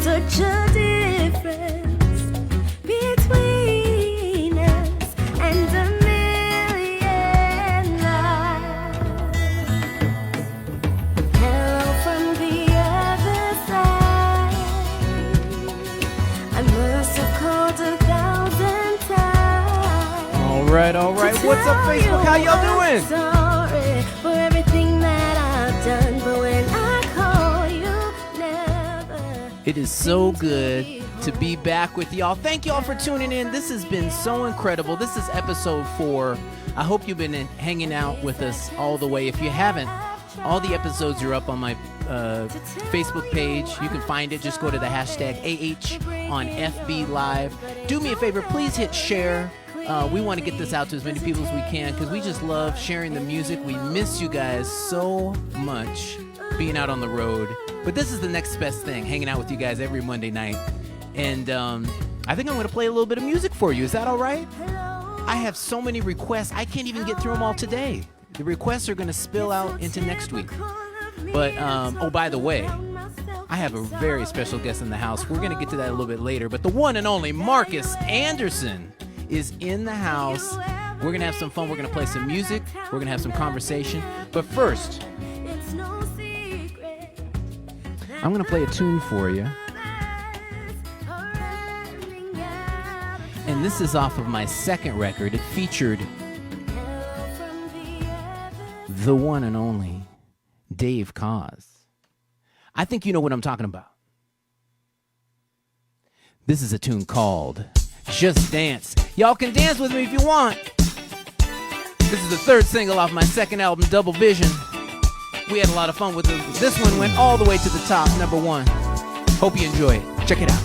such a difference between us and a million lives. Hello from the other side. I must have called 1,000 times. All right. What's up, Facebook? How y'all doing? Sorry for everything that I've done, but when I call you, never. It is so good to be back with y'all. Thank y'all for tuning in. This has been so incredible. This is episode 4. I hope you've been hanging out with us all the way. If you haven't, all the episodes are up on my Facebook page. You can find it. Just go to the hashtag AH on FB Live. Do me a favor. Please hit share. We want to get this out to as many people as we can because we just love sharing the music. We miss you guys so much being out on the road. But this is the next best thing, hanging out with you guys every Monday night. And I think I'm going to play a little bit of music for you. Is that all right? I have so many requests. I can't even get through them all today. The requests are going to spill out into next week. But, oh, by the way, I have a very special guest in the house. We're going to get to that a little bit later. But the one and only Marcus Anderson is in the house. We're going to have some fun. We're going to play some music. We're going to have some conversation. But first, I'm going to play a tune for you. And this is off of my second record. It featured the one and only Dave Koz. I think you know what I'm talking about. This is a tune called Just Dance. Y'all can dance with me if you want. This is the third single off my second album, Double Vision. We had a lot of fun with it. This one went all the way to the top, number 1. Hope you enjoy it. Check it out.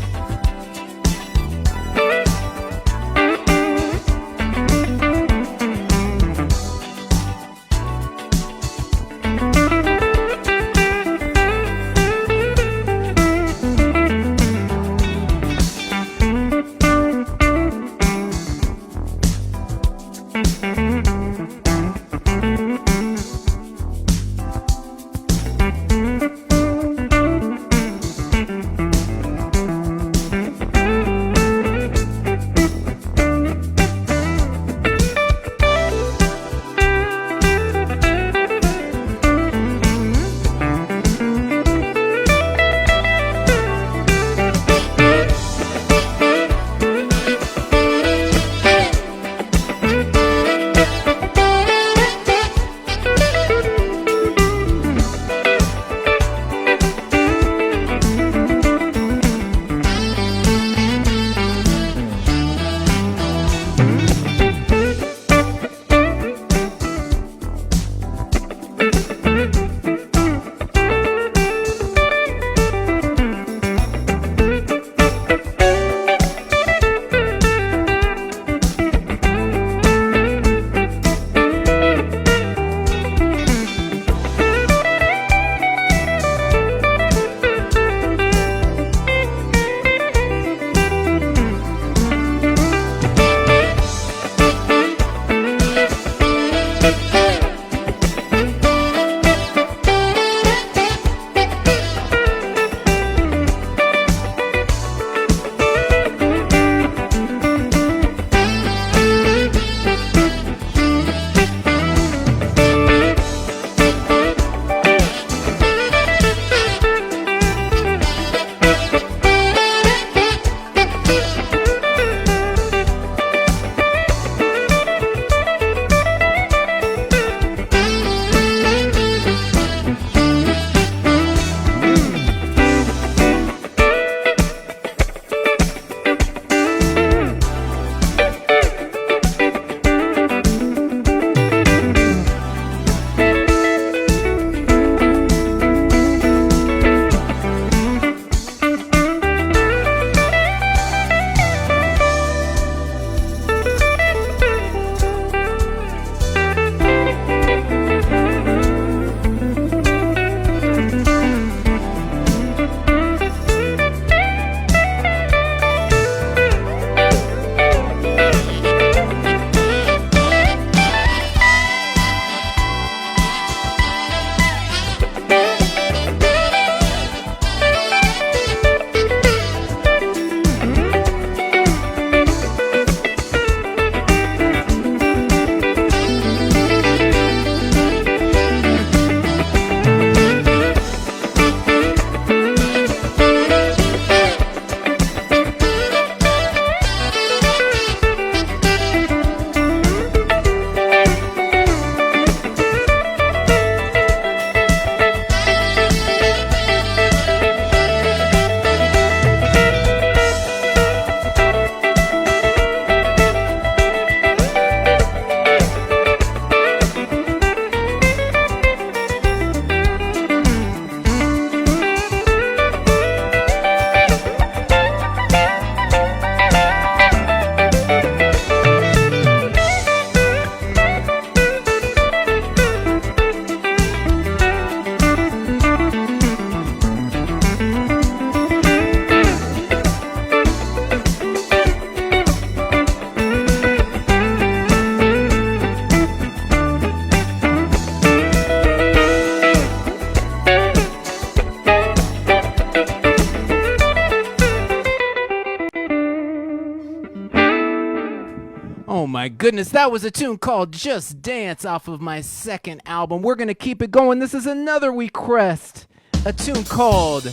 my goodness, that was a tune called Just Dance off of my second album. We're going to keep it going. This is another request, a tune called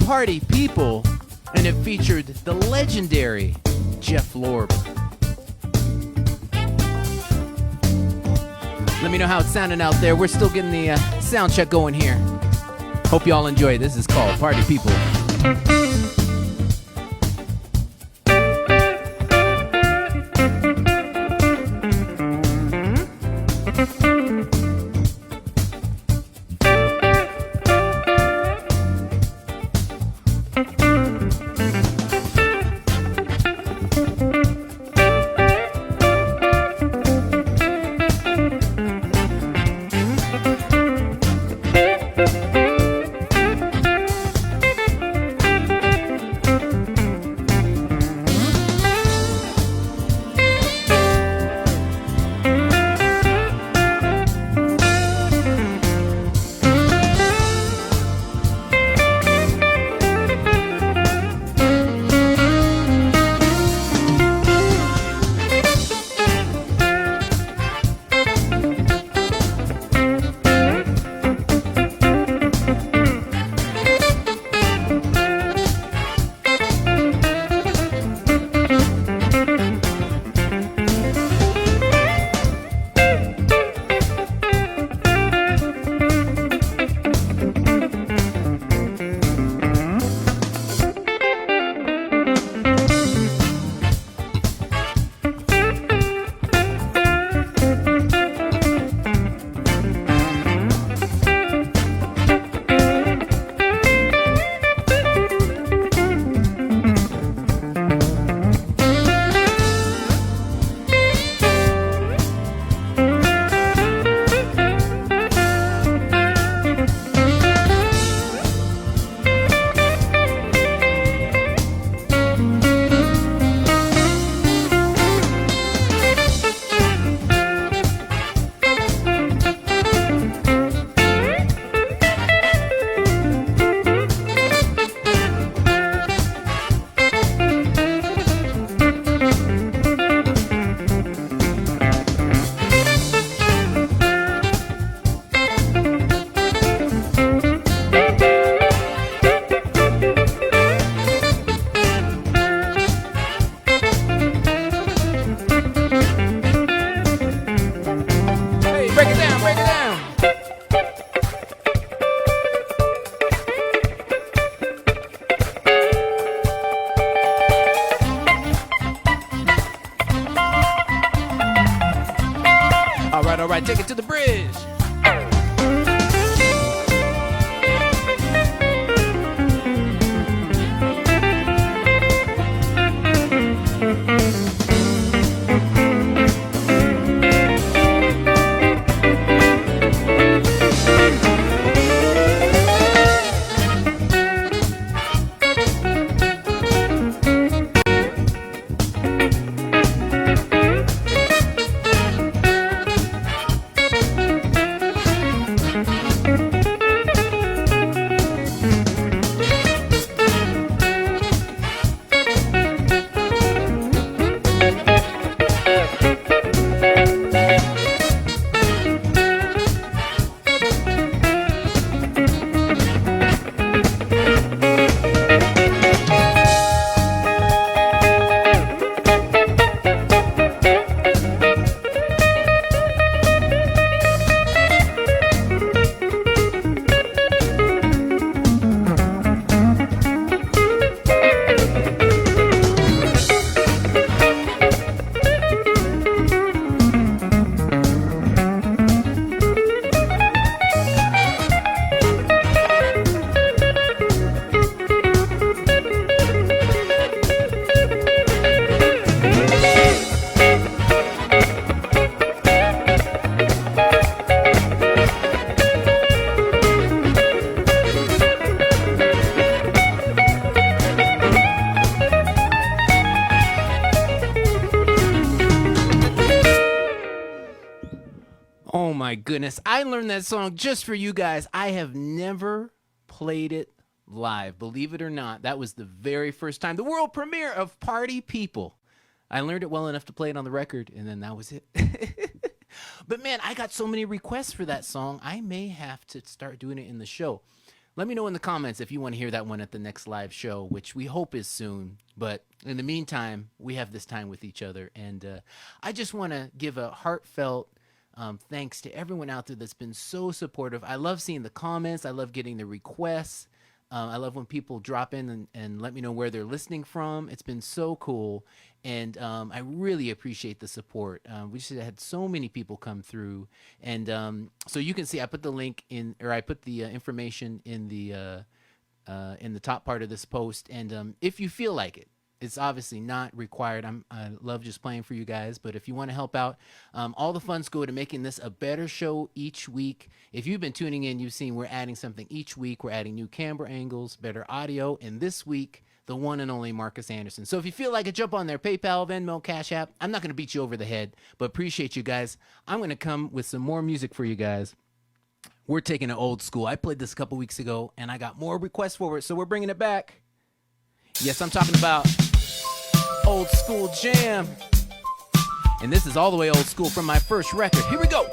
Party People, and it featured the legendary Jeff Lorber. Let me know how it's sounding out there. We're still getting the sound check going here. Hope y'all enjoy. This is called Party People. All right, take it to the bridge. Oh my goodness. I learned that song just for you guys. I have never played it live. Believe it or not, that was the very first time. The world premiere of Party People. I learned it well enough to play it on the record, and then that was it. But man, I got so many requests for that song. I may have to start doing it in the show. Let me know in the comments if you want to hear that one at the next live show, which we hope is soon. But in the meantime, we have this time with each other. And I just want to give a heartfelt thanks to everyone out there that's been so supportive. I love seeing the comments. I love getting the requests. I love when people drop in and let me know where they're listening from. It's been so cool. And I really appreciate the support. We just had so many people come through. And so you can see I put the link in, or I put the information in the top part of this post. And if you feel like it, it's obviously not required. I love just playing for you guys. But if you want to help out, all the funds go to making this a better show each week. If you've been tuning in, you've seen we're adding something each week. We're adding new camera angles, better audio. And this week, the one and only Marcus Anderson. So if you feel like it, jump on their PayPal, Venmo, Cash App. I'm not going to beat you over the head, but appreciate you guys. I'm going to come with some more music for you guys. We're taking it old school. I played this a couple weeks ago, and I got more requests for it, so we're bringing it back. Yes, I'm talking about old school jam. And this is all the way old school from my first record. Here we go.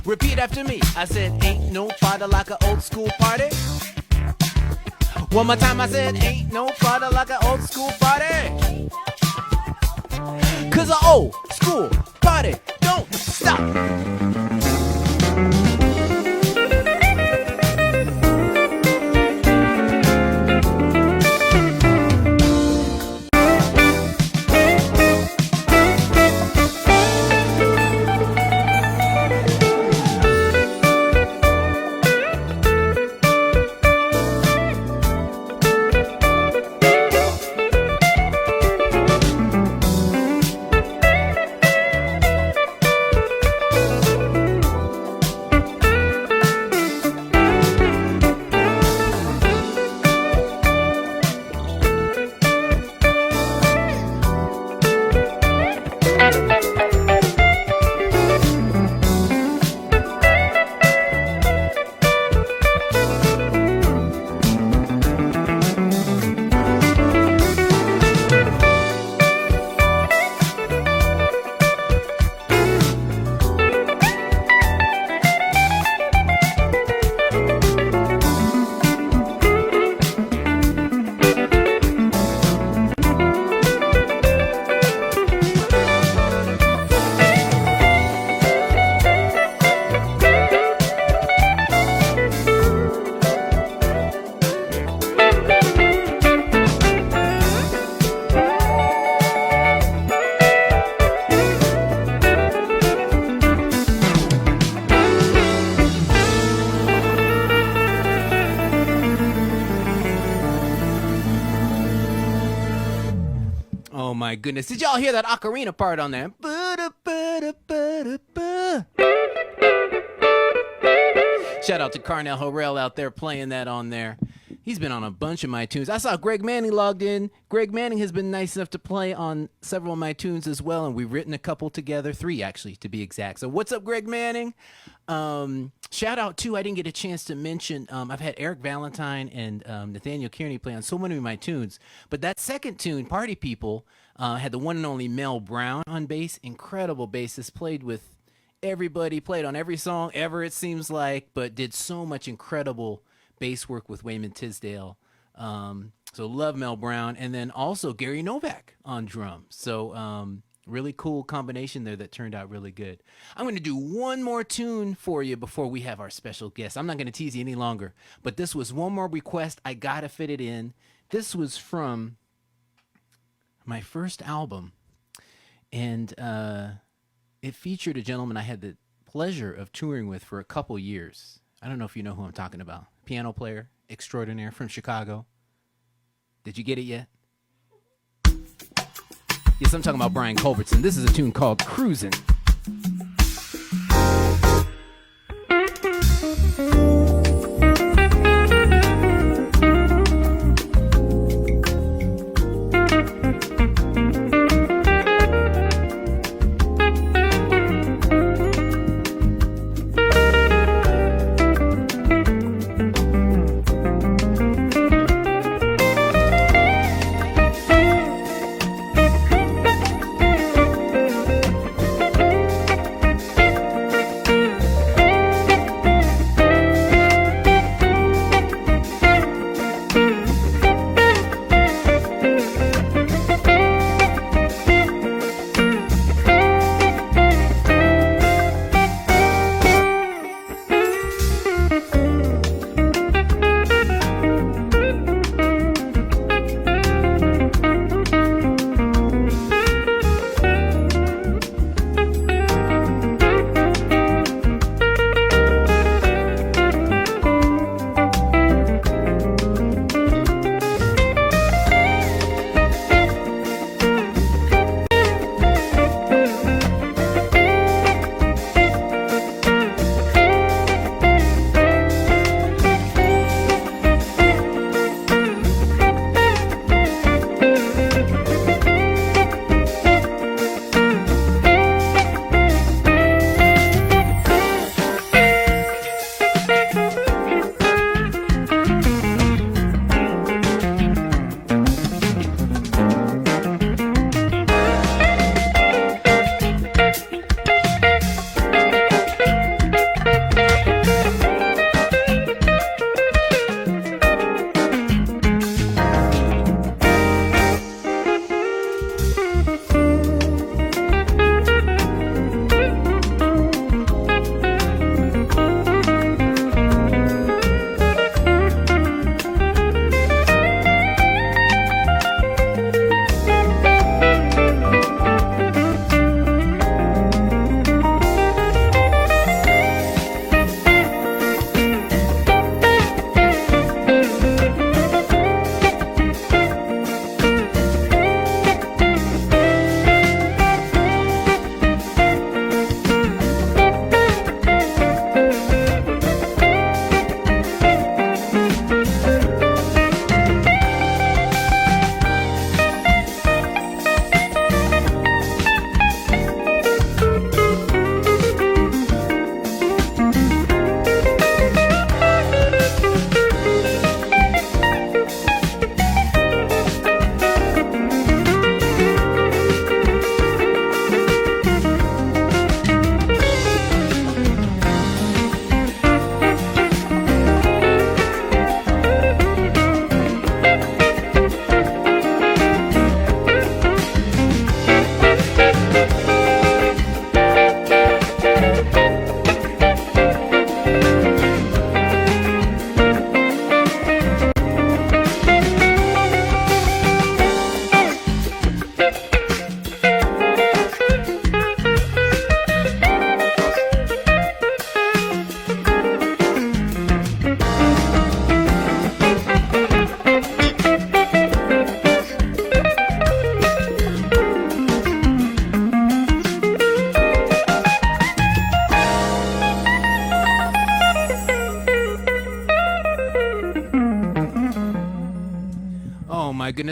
Repeat after me. I said, ain't no party like an old school party. One more time, I said, ain't no party like an old school party. Cause an old school party don't stop. goodness. Did y'all hear that ocarina part on there? Shout out to Carnell Horrell out there playing that on there. He's been on a bunch of my tunes. I saw Greg Manning logged in. Greg Manning has been nice enough to play on several of my tunes as well, and we've written a couple together, 3 actually to be exact. So what's up, Greg Manning? Shout out too, I didn't get a chance to mention, I've had Eric Valentine and Nathaniel Kearney play on so many of my tunes, but that second tune, Party People, had the one and only Mel Brown on bass. Incredible bassist, played with everybody, played on every song ever it seems like, but did so much incredible bass work with Wayman Tisdale. So love Mel Brown. And then also Gary Novak on drums. So really cool combination there that turned out really good. I'm going to do one more tune for you before we have our special guest. I'm not going to tease you any longer, but this was one more request. I got to fit it in. This was from my first album, and it featured a gentleman I had the pleasure of touring with for a couple years. I don't know if you know who I'm talking about. Piano player, extraordinaire from Chicago. Did you get it yet? Yes, I'm talking about Brian Culbertson. This is a tune called Cruisin'.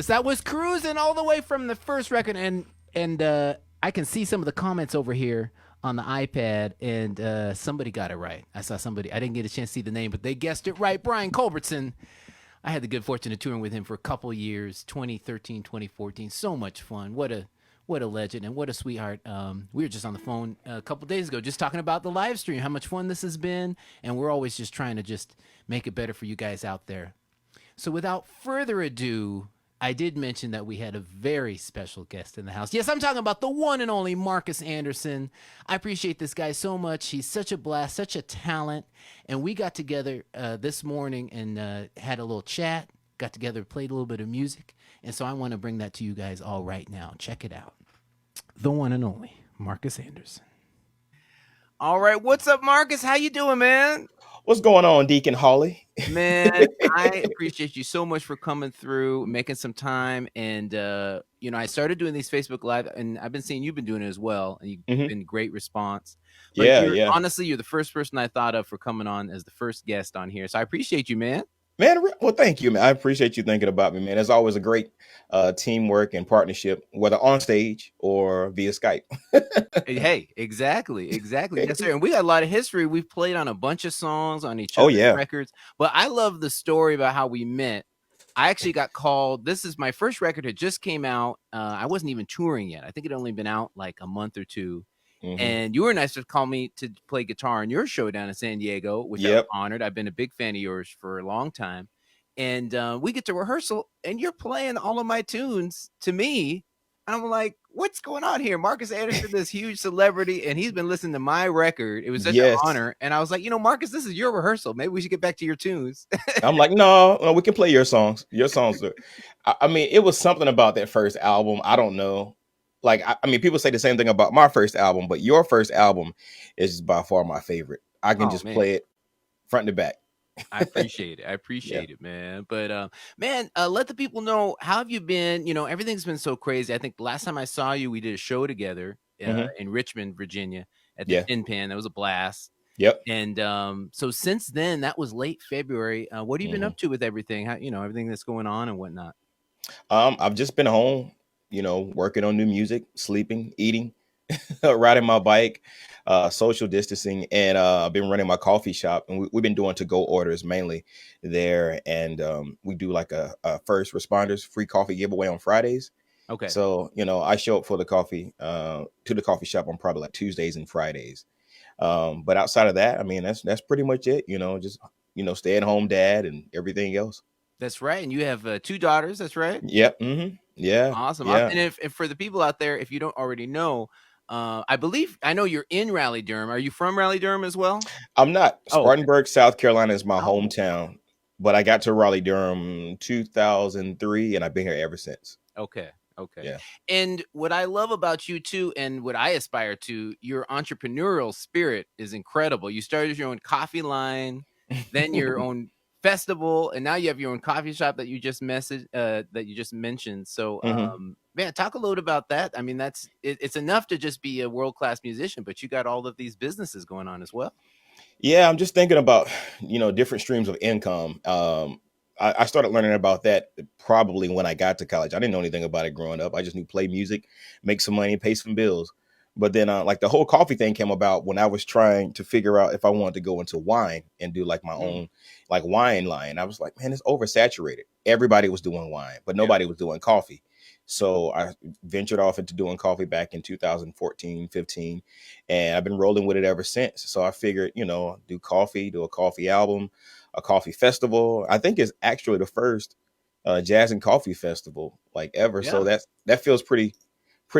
saxophonist. That was cruising all the way from the first record, and I can see some of the comments over here on the iPad, and somebody got it right. I saw somebody. I didn't get a chance to see the name, but they guessed it right. Brian Culbertson. I had the good fortune of touring with him for a couple years, 2013, 2014. So much fun. What a legend and what a sweetheart. We were just on the phone a couple days ago just talking about the live stream, how much fun this has been, and we're always just trying to just make it better for you guys out there. So without further ado, I did mention that we had a very special guest in the house. Yes, I'm talking about the one and only Marcus Anderson. I appreciate this guy so much. He's such a blast, such a talent. And we got together this morning and had a little chat, got together, played a little bit of music. And so I want to bring that to you guys all right now. Check it out. The one and only Marcus Anderson. All right, what's up, Marcus? How you doing, man? What's going on, Deacon Hawley? Man, I appreciate you so much for coming through, making some time. And, I started doing these Facebook Live, and I've been seeing you've been doing it as well. And you've been great response. But Yeah. honestly, you're the first person I thought of for coming on as the first guest on here. So I appreciate you, man. Man, well, thank you, man. I appreciate you thinking about me, man. It's always a great teamwork and partnership, whether on stage or via Skype. Hey, exactly. Yes, sir. And we got a lot of history. We've played on a bunch of songs on each Oh, other's yeah. records. But I love the story about how we met. I actually got called. This is my first record. It just came out. I wasn't even touring yet. I think it only been out like a month or two. And you were nice to call me to play guitar on your show down in San Diego, which I was honored. I've been a big fan of yours for a long time. And we get to rehearsal, and you're playing all of my tunes to me. I'm like, what's going on here? Marcus Anderson, this huge celebrity, and he's been listening to my record. It was such an honor. And I was like, Marcus, this is your rehearsal. Maybe we should get back to your tunes. I'm like, no, we can play your songs. Your songs. I mean, it was something about that first album. I don't know. Like, I mean, people say the same thing about my first album, but your first album is by far my favorite. I can just play it front to back. I appreciate it. I appreciate it, man. But let the people know, how have you been? Everything's been so crazy. I think the last time I saw you, we did a show together in Richmond, Virginia at the Tin Pan. That was a blast. Yep. And so since then, that was late February. What have you been up to with everything? How, everything that's going on and whatnot? I've just been home, working on new music, sleeping, eating, riding my bike, social distancing, and I've been running my coffee shop, and we've been doing to-go orders mainly there, and we do like a first responders free coffee giveaway on Fridays. Okay. So I show up for the coffee to the coffee shop on probably like Tuesdays and Fridays. But outside of that, I mean, that's pretty much it. Just stay at home dad and everything else. That's right. And you have 2 daughters. That's right. Yep. Mm-hmm. Yeah. Awesome. Yeah. And if for the people out there, if you don't already know, I know you're in Raleigh, Durham. Are you from Raleigh, Durham as well? I'm not. Spartanburg, South Carolina is my hometown, but I got to Raleigh, Durham 2003, and I've been here ever since. Okay. Yeah. And what I love about you too, and what I aspire to, your entrepreneurial spirit is incredible. You started your own coffee line, then your own festival, and now you have your own coffee shop that you just mentioned. So, man, talk a little about that. I mean, it's enough to just be a world-class musician, but you got all of these businesses going on as well. Yeah, I'm just thinking about, different streams of income. I started learning about that probably when I got to college. I didn't know anything about it growing up. I just knew play music, make some money, pay some bills. But then like the whole coffee thing came about when I was trying to figure out if I wanted to go into wine and do like my own like wine line. I was like, man, it's oversaturated. Everybody was doing wine, but nobody was doing coffee. So I ventured off into doing coffee back in 2014, 15, and I've been rolling with it ever since. So I figured, do a coffee album, a coffee festival. I think it's actually the first jazz and coffee festival like ever. So that feels pretty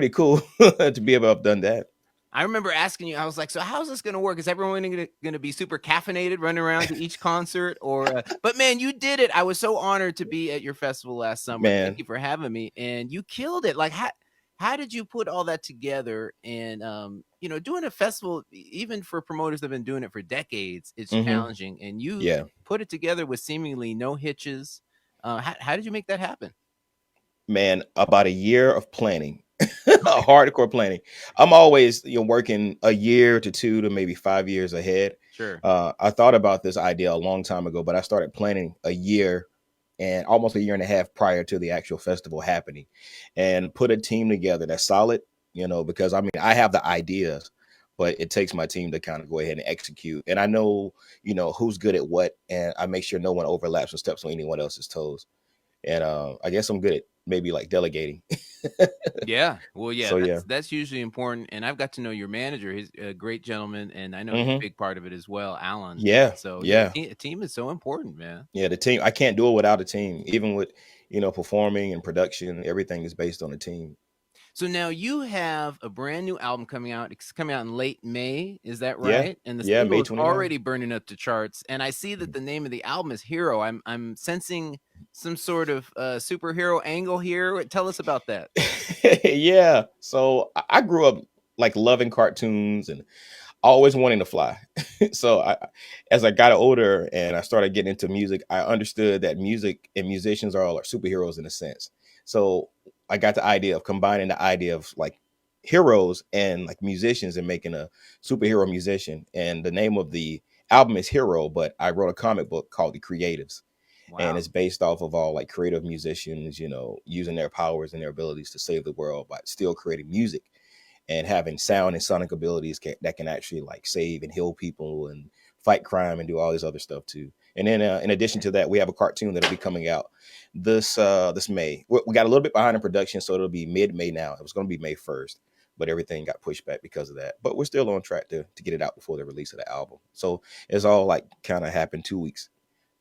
cool to be able to have done that. I remember asking you, I was like, so how's this going to work? Is everyone going to be super caffeinated running around to each concert? But man, you did it. I was so honored to be at your festival last summer. Man. Thank you for having me. And you killed it. Like, how did you put all that together? And, doing a festival, even for promoters that have been doing it for decades, it's challenging. And you put it together with seemingly no hitches. How did you make that happen? Man, about a year of planning. Hardcore planning. I'm always working a year to 2 to maybe 5 years ahead. Sure. I thought about this idea a long time ago, but I started planning a year and almost a year and a half prior to the actual festival happening, and put a team together that's solid. Because I mean, I have the ideas, but it takes my team to kind of go ahead and execute. And I know, who's good at what, and I make sure no one overlaps or steps on anyone else's toes. And I guess I'm good at maybe like delegating. Yeah. Well, yeah, So yeah. that's usually important. And I've got to know your manager. He's a great gentleman, and I know he's a Hmm. big part of it as well, Alan. Yeah. So yeah, Yeah. a team is so important, man. Yeah. The team, I can't do it without a team. Even with, performing and production, everything is based on a team. So now you have a brand new album coming out. It's coming out in late May. Is that Yeah. right? And the Yeah. single May is 29th. already burning up the charts. And I see that the name of the album is Hero. I'm sensing some sort of superhero angle here. Tell us about that. Yeah. So I grew up like loving cartoons and always wanting to fly. So as I got older and I started getting into music, I understood that music and musicians are all our superheroes in a sense. So I got the idea of combining the idea of like heroes and like musicians and making a superhero musician. And the name of the album is Hero, but I wrote a comic book called The Creatives. And Wow. it's based off of all like creative musicians, using their powers and their abilities to save the world, but still creating music and having sound and sonic abilities that can actually like save and heal people and fight crime and do all this other stuff too. And then in addition to that, we have a cartoon that'll be coming out this May. We got a little bit behind in production, so it'll be mid-May now. It was going to be May 1st, but everything got pushed back because of that. But we're still on track to get it out before the release of the album. So it's all like kind of happened 2 weeks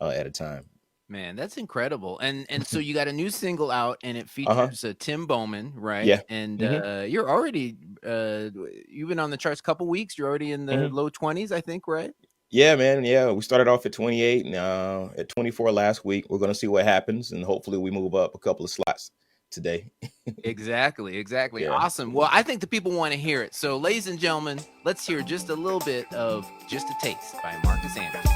at a time. Man, that's incredible. And so you got a new single out, and it Uh-huh. features Tim Bowman, right? Yeah. And Hmm. you're already you've been on the charts a couple weeks. You're already in the Hmm. low 20s, I think, right? Yeah, man. Yeah, we started off at 28 and at 24 last week. We're going to see what happens, and hopefully we move up a couple of slots today. Exactly, exactly. Yeah. Awesome. Well, I think the people want to hear it. So, ladies and gentlemen, let's hear just a little bit of Just a Taste by Marcus Anderson.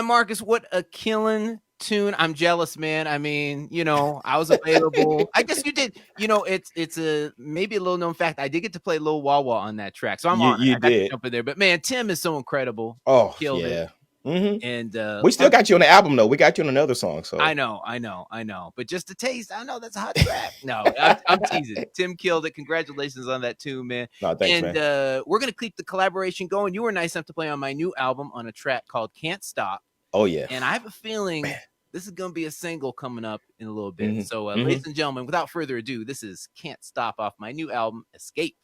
Marcus, what a killing tune. I'm jealous, man. I mean, I was available. I guess you did. It's a maybe a little known fact. I did get to play Lil Wawa on that track, so I'm honored. You I got to did. jump in there. But man, Tim is so incredible. Oh, Killed yeah. it. And we still got you on the album though. We got you on another song. So I know. But just a taste, I know that's a hot track. No, I'm teasing. Tim killed it. Congratulations on that tune, man. No, thanks, and man. We're gonna keep the collaboration going. You were nice enough to play on my new album on a track called "Can't Stop." Oh yeah. And I have a feeling this is gonna be a single coming up in a little bit. So, ladies and gentlemen, without further ado, this is "Can't Stop" off my new album, Escape.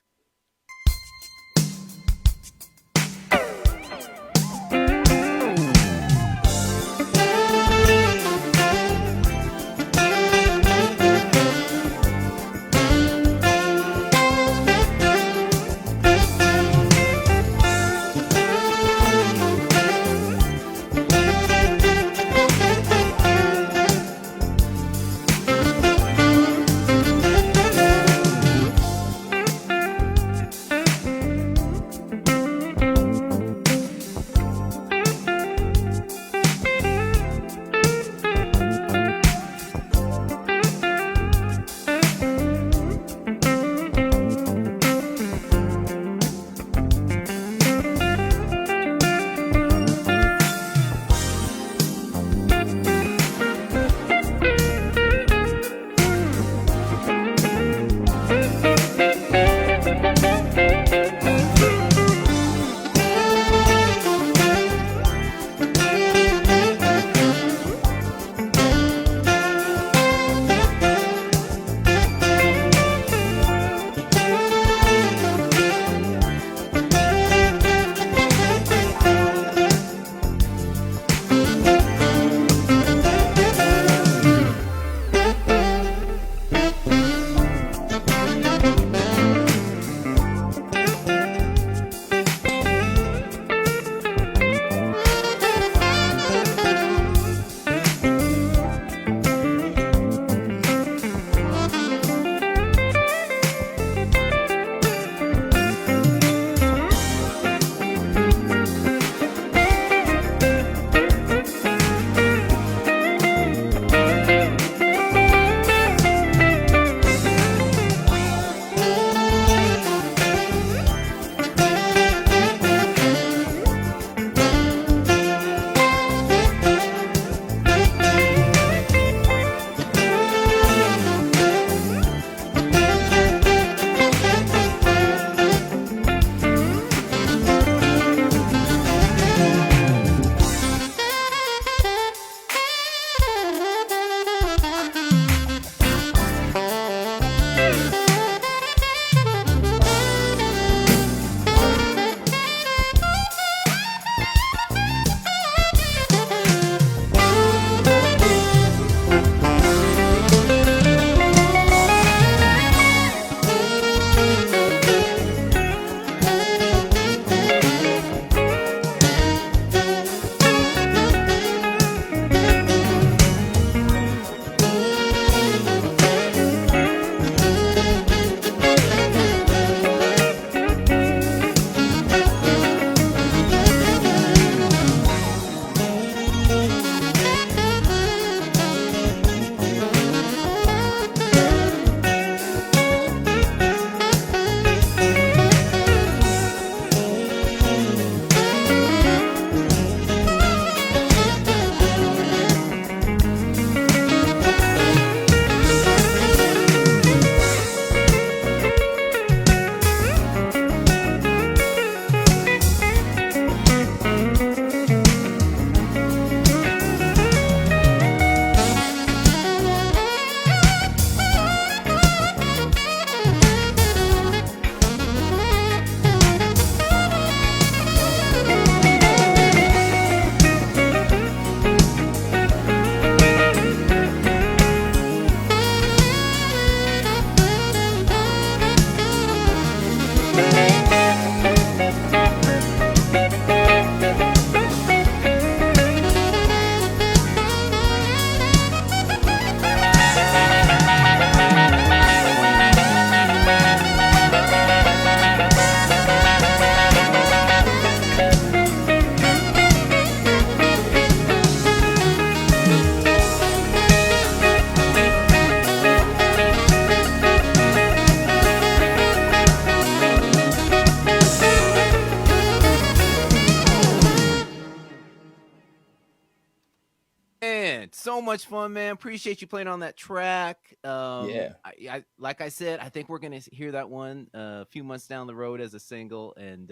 so much fun, man. Appreciate you playing on that track. Yeah. I like I said, I think we're gonna hear that one a few months down the road as a single, and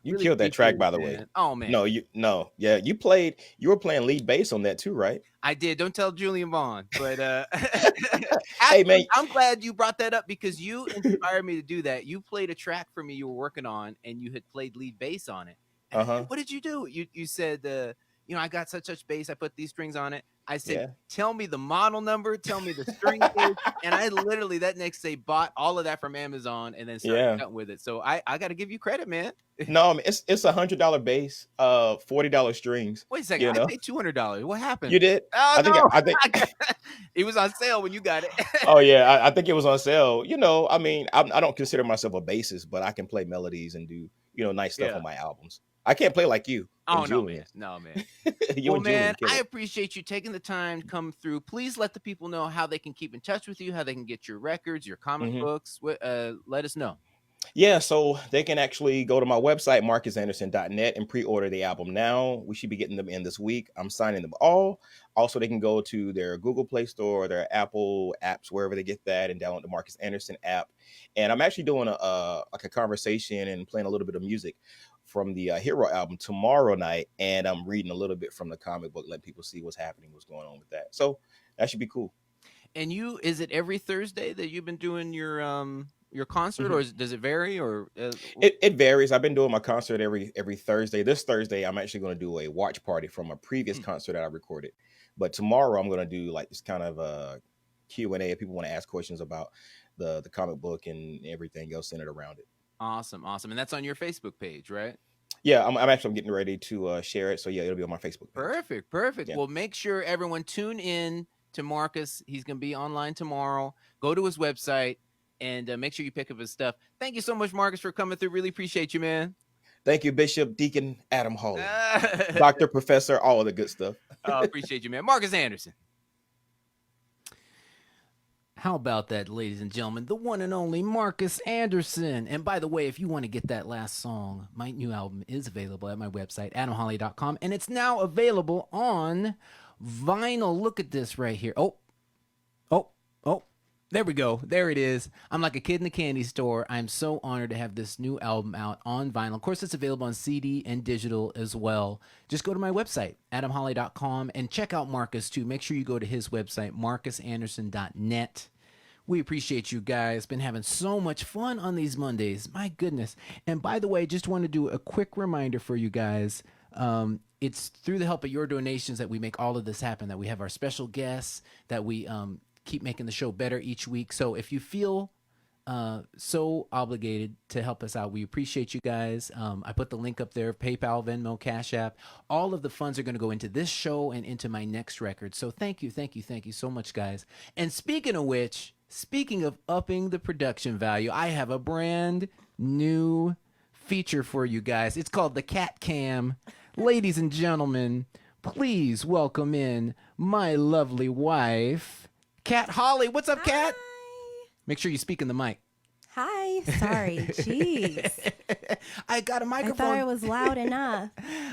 You really killed that appreciate track, it, by the way. man. Oh man, No, yeah, you were playing lead bass on that too, right? I did. Don't tell Julian Vaughn, but Hey man, actually, I'm glad you brought that up because you inspired me to do that. You played a track for me you were working on, and you had played lead bass on it. And I said, uh-huh. what did you do? You said, I got such bass. I put these strings on it. I said, Yeah. tell me the model number, tell me the string gauge, and I literally that next day bought all of that from Amazon and then started Yeah. cutting with it. So I got to give you credit, man. No, I mean, it's $100 bass, $40 strings, Wait a second, you I know. paid $200. What happened? You did? Oh I think no, I think it was on sale when you got it. oh yeah, I think it was on sale. I mean, I don't consider myself a bassist, but I can play melodies and do, nice stuff Yeah. on my albums. I can't play like you and Oh no, man. Julian. No, man. You Well, and Julian man, kill I it. appreciate you taking the time to come through. Please let the people know how they can keep in touch with you, how they can get your records, your comic Mhm. books. Let us know. Yeah, so they can actually go to my website, marcusanderson.net, and pre-order the album now. We should be getting them in this week. I'm signing them all. Also, they can go to their Google Play Store, their Apple apps, wherever they get that, and download the Marcus Anderson app. And I'm actually doing a conversation and playing a little bit of music from the Hero album tomorrow night, and I'm reading a little bit from the comic book, letting people see what's happening, what's going on with that. So that should be cool. And is it every Thursday that you've been doing your concert, Mhm. or does it vary? Or It varies. I've been doing my concert every Thursday. This Thursday, I'm actually going to do a watch party from a previous concert that I recorded. But tomorrow, I'm going to do like this kind of a Q&A if people want to ask questions about the comic book and everything else centered around it. awesome, and that's on your Facebook page, right? Yeah, I'm getting ready to share it. So yeah, it'll be on my Facebook page. Perfect. Yeah. Well, make sure everyone tune in to Marcus. He's going to be online tomorrow. Go to his website and make sure you pick up his stuff. Thank you so much, Marcus, for coming through. Really appreciate you, man. Thank you, Bishop Deacon Adam Hawley, Dr. Professor, all of the good stuff. Appreciate you, man. Marcus Anderson. How about that, ladies and gentlemen? The one and only Marcus Anderson. And by the way, if you want to get that last song, my new album is available at my website, adamholly.com. And it's now available on vinyl. Look at this right here. Oh. There we go. There it is. I'm like a kid in the candy store. I'm so honored to have this new album out on vinyl. Of course, it's available on CD and digital as well. Just go to my website, adamholly.com, and check out Marcus, too. Make sure you go to his website, marcusanderson.net. We appreciate you guys. Been having so much fun on these Mondays. My goodness. And by the way, just want to do a quick reminder for you guys. It's through the help of your donations that we make all of this happen, that we have our special guests, that we keep making the show better each week. So if you feel so obligated to help us out, we appreciate you guys. I put the link up there, PayPal, Venmo, Cash App. All of the funds are going to go into this show and into my next record. So thank you so much, guys. And speaking of which, speaking of upping the production value, I have a brand new feature for you guys. It's called the Cat Cam. Ladies and gentlemen, please welcome in my lovely wife, Cat Holly. What's up, Cat? Hi. Make sure you speak in the mic. Hi. Sorry. Jeez. I got a I microphone. thought I was loud enough.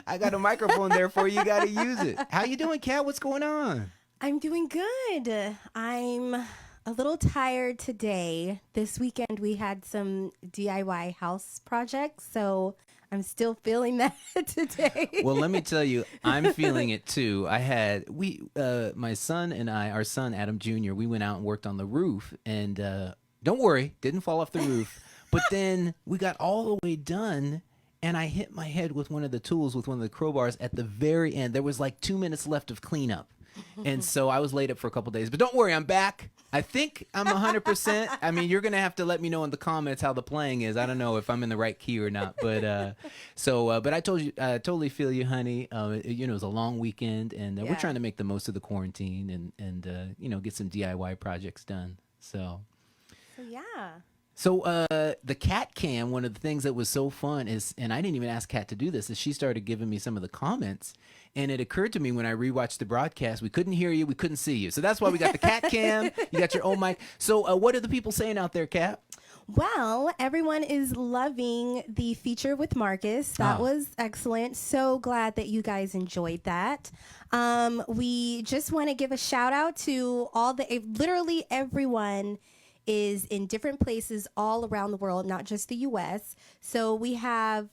I got a microphone there for you. You got to use it. How you doing, Cat? What's going on? I'm doing good. I'm a little tired today. This weekend we had some DIY house projects, so I'm still feeling that today. Well, let me tell you, I'm feeling it too. My son and our son Adam Jr., we went out and worked on the roof, and don't worry, didn't fall off the roof. But then we got all the way done, and I hit my head with one of the tools, with one of the crowbars at the very end. There was like 2 minutes left of cleanup. And so I was laid up for a couple days. But don't worry, I'm back. I think I'm 100%. I mean, you're going to have to let me know in the comments how the playing is. I don't know if I'm in the right key or not. But but I told you, I totally feel you, honey. It was a long weekend, and we're trying to make the most of the quarantine and get some DIY projects done. So yeah. So the Cat Cam, one of the things that was so fun is, and I didn't even ask Kat to do this, is she started giving me some of the comments. And it occurred to me when I rewatched the broadcast, we couldn't hear you, we couldn't see you. So that's why we got the Cat Cam. You got your own mic. So what are the people saying out there, Kat? Well, everyone is loving the feature with Marcus. That was excellent. So glad that you guys enjoyed that. We just want to give a shout out to literally everyone is in different places all around the world, not just the U.S. So we had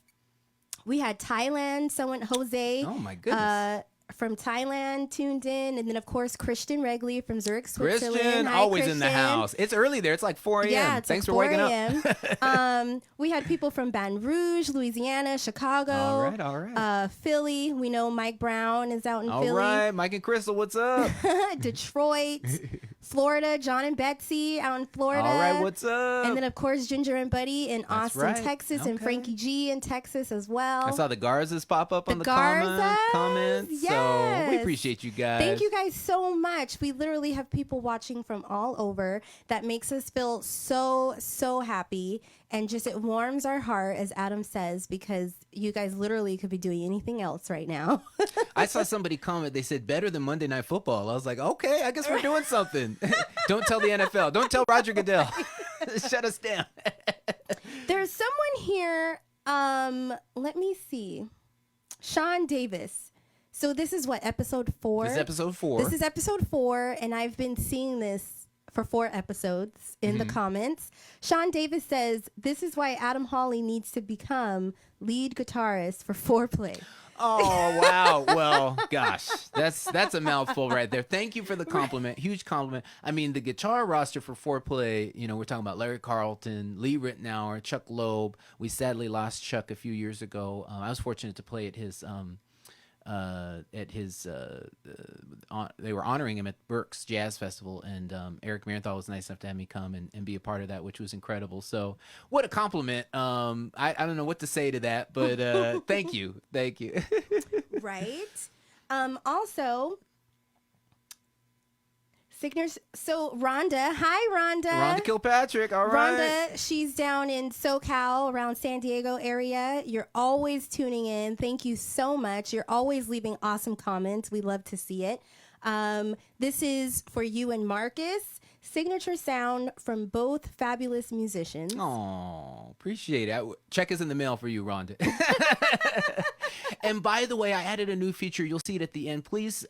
Thailand, Jose. Oh my goodness. From Thailand tuned in, and then of course Christian Regley from Zurich, Switzerland. Christian, Hi, always Christian. in the house. It's early there. It's like 4 a.m. Yeah, it's Thanks like for waking 4 up. We had people from Baton Rouge, Louisiana, Chicago, All right. Philly. We know Mike Brown is out in Philly. All right, Mike and Crystal, what's up? Detroit, Florida, John and Betsy out in Florida. All right, what's up? And then of course Ginger and Buddy in Austin, right. Texas, and Okay. Frankie G in Texas as well. I saw the Garzas pop up on the Garzas, comments. So we yes. appreciate you guys. Thank you guys so much. We literally have people watching from all over. That makes us feel so happy. And just it warms our heart, as Adam says, because you guys literally could be doing anything else right now. I saw somebody comment. They said, better than Monday Night Football. I was like, okay, I guess we're doing something. Don't tell the NFL. Don't tell Roger Goodell. Shut us down. There's someone here. Let me see. Sean Davis. So this is what, episode 4? This is episode 4. This is episode 4, and I've been seeing this for 4 episodes in the comments. Sean Davis says, this is why Adam Hawley needs to become lead guitarist for Foreplay. Oh, wow. Well, gosh, that's a mouthful right there. Thank you for the compliment. Huge compliment. I mean, the guitar roster for Foreplay, we're talking about Larry Carlton, Lee Rittenauer, Chuck Loeb. We sadly lost Chuck a few years ago. I was fortunate to play at his they were honoring him at Berks Jazz Festival, and Eric Marienthal was nice enough to have me come and be a part of that, which was incredible. So what a compliment. I don't know what to say to that, but thank you. Right. Also, signatures. So Rhonda, hi Rhonda. Rhonda Kilpatrick, all right. Rhonda, she's down in SoCal, around San Diego area. You're always tuning in. Thank you so much. You're always leaving awesome comments. We love to see it. This is for you and Marcus. Signature sound from both fabulous musicians. Oh, appreciate it. Check is in the mail for you, Rhonda. And by the way, I added a new feature. You'll see it at the end. Please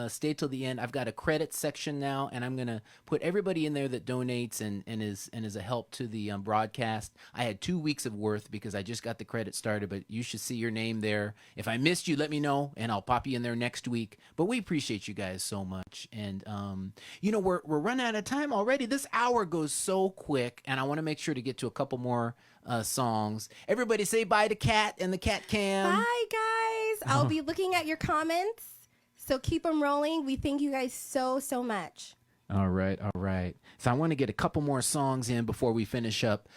stay till the end. I've got a credit section now, and I'm going to put everybody in there that donates and is a help to the broadcast. I had 2 weeks of worth because I just got the credit started, but you should see your name there. If I missed you, let me know, and I'll pop you in there next week. But we appreciate you guys so much. And, we're running out of time already. This hour goes so quick, and I want to make sure to get to a couple more songs. Everybody say bye to Kat and the Cat Cam. Bye, guys. I'll be looking at your comments, so keep them rolling. We thank you guys so much. All right. So I want to get a couple more songs in before we finish up.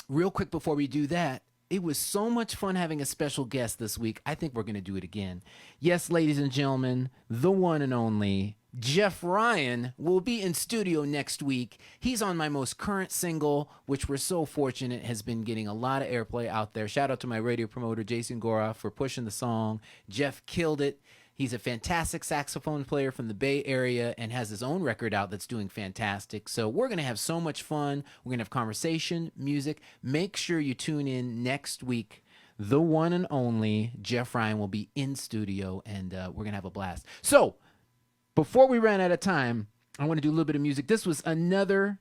Real quick before we do that, it was so much fun having a special guest this week. I think we're going to do it again. Yes, ladies and gentlemen, the one and only Jeff Ryan will be in studio next week. He's on my most current single, which we're so fortunate has been getting a lot of airplay out there. Shout out to my radio promoter, Jason Gora, for pushing the song. Jeff killed it. He's a fantastic saxophone player from the Bay Area and has his own record out that's doing fantastic. So we're going to have so much fun. We're going to have conversation, music. Make sure you tune in next week. The one and only Jeff Ryan will be in studio, and we're going to have a blast. So before we run out of time, I want to do a little bit of music. This was another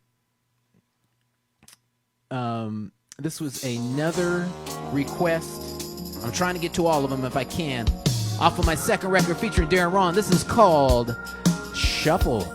request. I'm trying to get to all of them if I can. Off of my second record featuring Darren Ron. This is called Shuffle.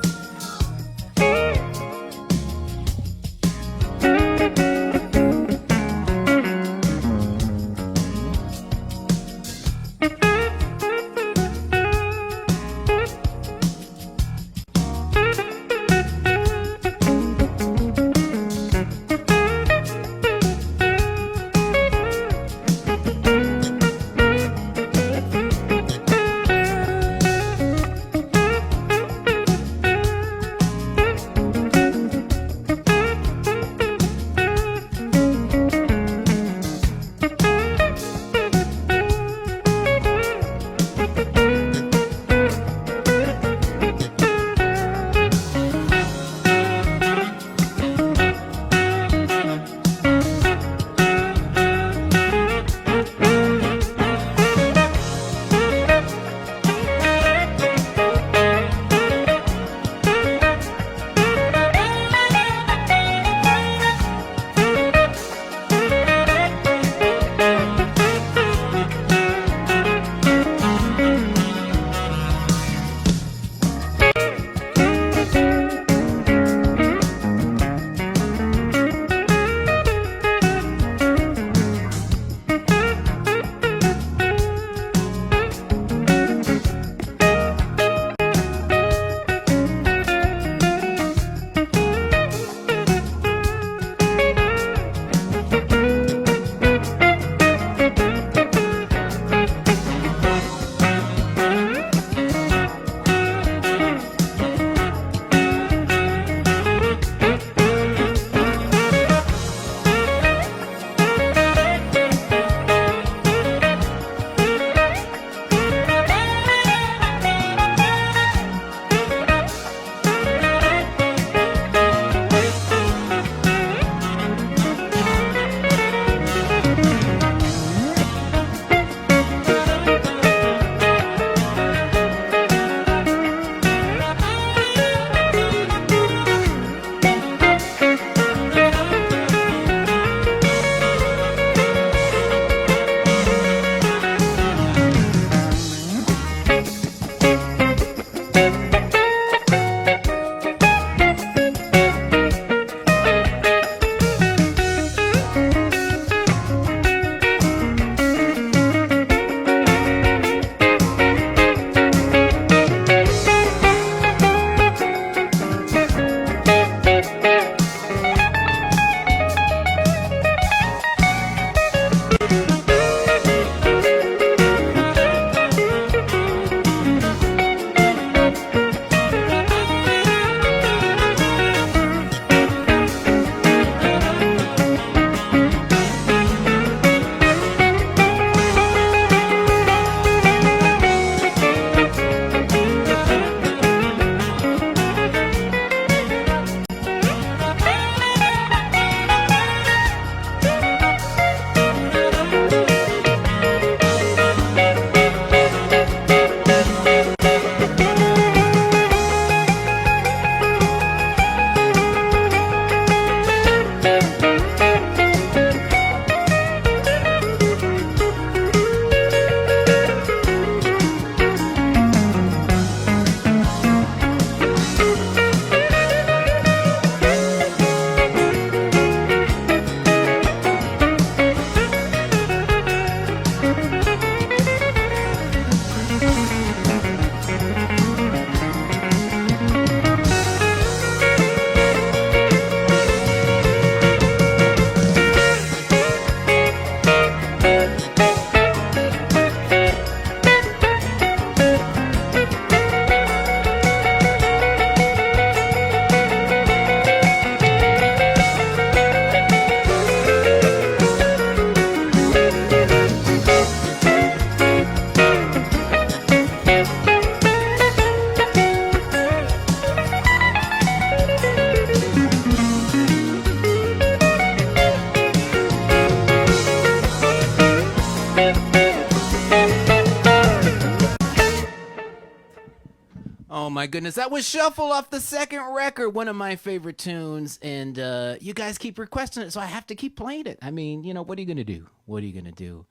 my goodness. That was Shuffle off the second record, one of my favorite tunes. And you guys keep requesting it, so I have to keep playing it. I mean, what are you going to do? What are you going to do?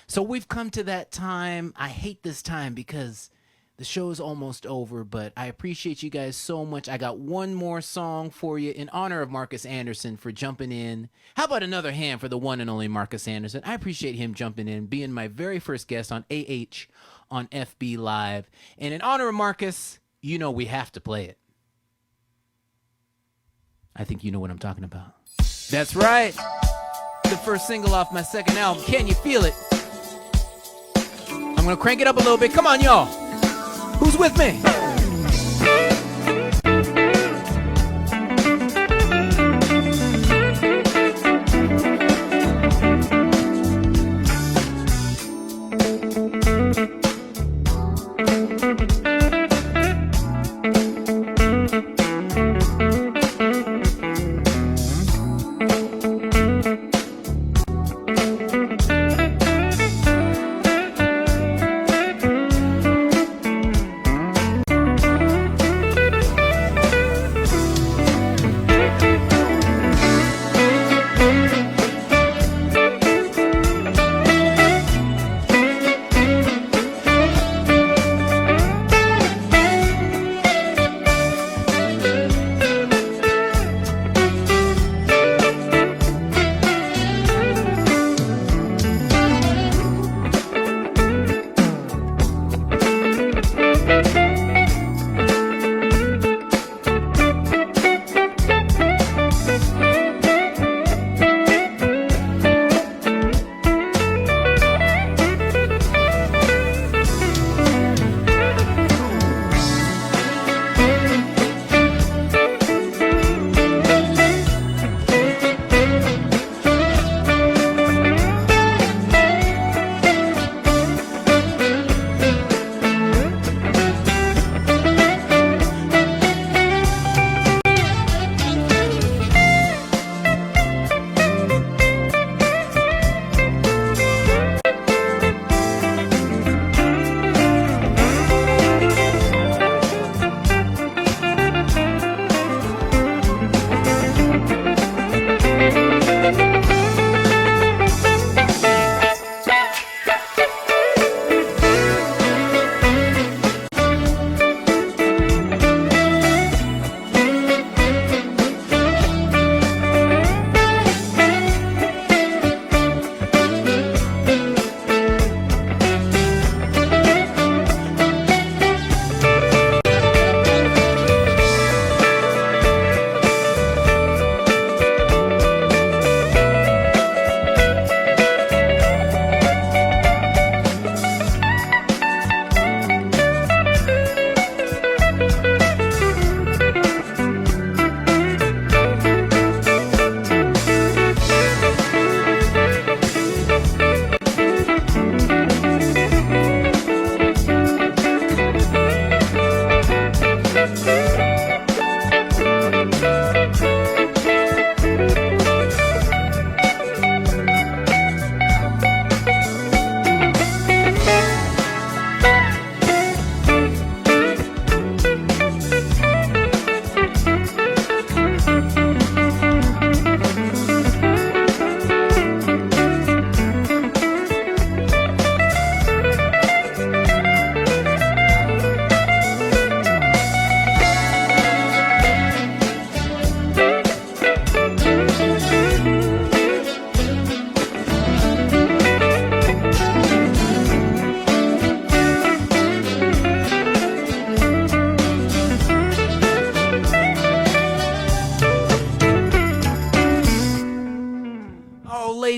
So we've come to that time. I hate this time because the show is almost over, but I appreciate you guys so much. I got one more song for you in honor of Marcus Anderson for jumping in. How about another hand for the one and only Marcus Anderson? I appreciate him jumping in, being my very first guest on AH on FB Live. And in honor of Marcus, we have to play it. I think you know what I'm talking about. That's right. The first single off my second album, Can You Feel It? I'm going to crank it up a little bit. Come on, y'all. Who's with me?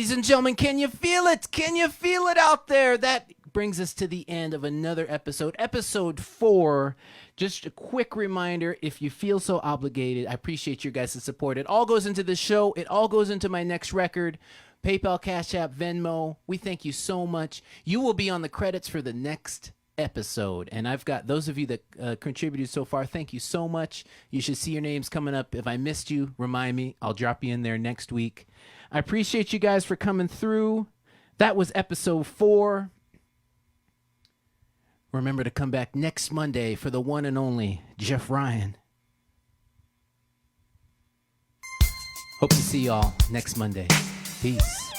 ladies and gentlemen, can you feel it? Can you feel it out there? That brings us to the end of another episode, episode 4. Just a quick reminder, if you feel so obligated, I appreciate your guys' support. It all goes into the show. It all goes into my next record. PayPal, Cash App, Venmo. We thank you so much. You will be on the credits for the next episode. And I've got those of you that contributed so far. Thank you so much. You should see your names coming up. If I missed you, remind me. I'll drop you in there next week. I appreciate you guys for coming through. That was episode 4. Remember to come back next Monday for the one and only Jeff Ryan. Hope to see y'all next Monday. Peace.